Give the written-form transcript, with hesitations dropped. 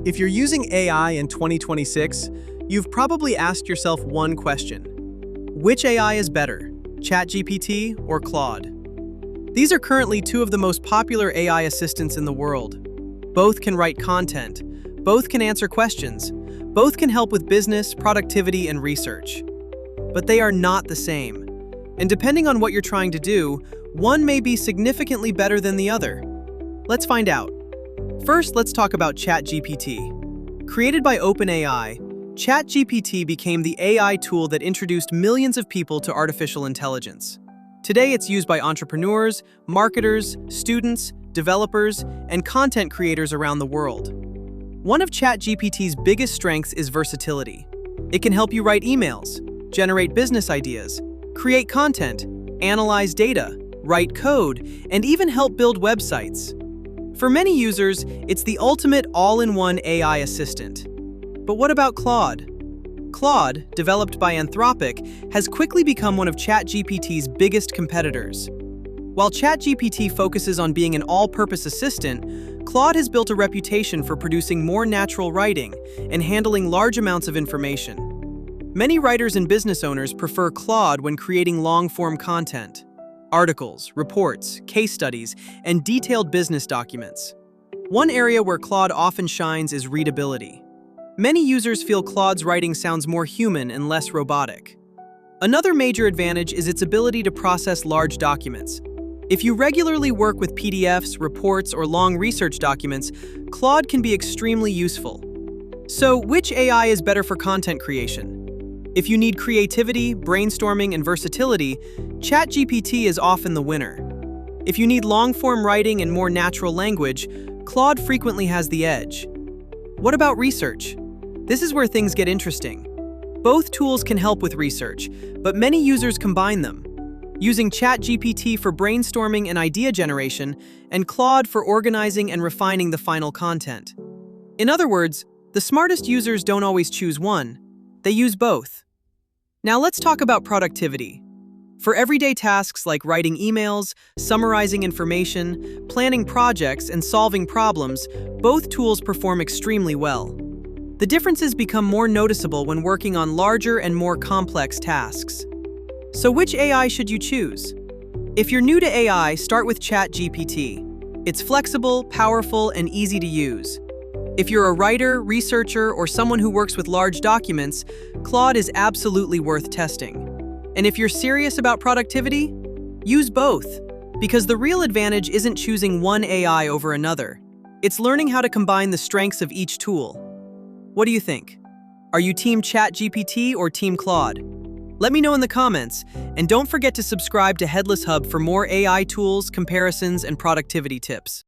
If you're using AI in 2026, you've probably asked yourself one question. Which AI is better, ChatGPT or Claude? These are currently two of the most popular AI assistants in the world. Both can write content, both can answer questions, both can help with business, productivity, and research. But they are not the same. And depending on what you're trying to do, one may be significantly better than the other. Let's find out. First, let's talk about ChatGPT. Created by OpenAI, ChatGPT became the AI tool that introduced millions of people to artificial intelligence. Today, it's used by entrepreneurs, marketers, students, developers, and content creators around the world. One of ChatGPT's biggest strengths is versatility. It can help you write emails, generate business ideas, create content, analyze data, write code, and even help build websites. For many users, it's the ultimate all-in-one AI assistant. But what about Claude? Claude, developed by Anthropic, has quickly become one of ChatGPT's biggest competitors. While ChatGPT focuses on being an all-purpose assistant, Claude has built a reputation for producing more natural writing and handling large amounts of information. Many writers and business owners prefer Claude when creating long-form content. Articles, reports, case studies, and detailed business documents. One area where Claude often shines is readability. Many users feel Claude's writing sounds more human and less robotic. Another major advantage is its ability to process large documents. If you regularly work with PDFs, reports, or long research documents, Claude can be extremely useful. So, which AI is better for content creation? If you need creativity, brainstorming, and versatility, ChatGPT is often the winner. If you need long-form writing and more natural language, Claude frequently has the edge. What about research? This is where things get interesting. Both tools can help with research, but many users combine them, using ChatGPT for brainstorming and idea generation, and Claude for organizing and refining the final content. In other words, the smartest users don't always choose one, they use both. Now let's talk about productivity. For everyday tasks like writing emails, summarizing information, planning projects, and solving problems, both tools perform extremely well. The differences become more noticeable when working on larger and more complex tasks. So which AI should you choose? If you're new to AI, start with ChatGPT. It's flexible, powerful, and easy to use. If you're a writer, researcher, or someone who works with large documents, Claude is absolutely worth testing. And if you're serious about productivity, use both, because the real advantage isn't choosing one AI over another. It's learning how to combine the strengths of each tool. What do you think? Are you Team ChatGPT or Team Claude? Let me know in the comments, and don't forget to subscribe to HeadlessHub for more AI tools, comparisons, and productivity tips.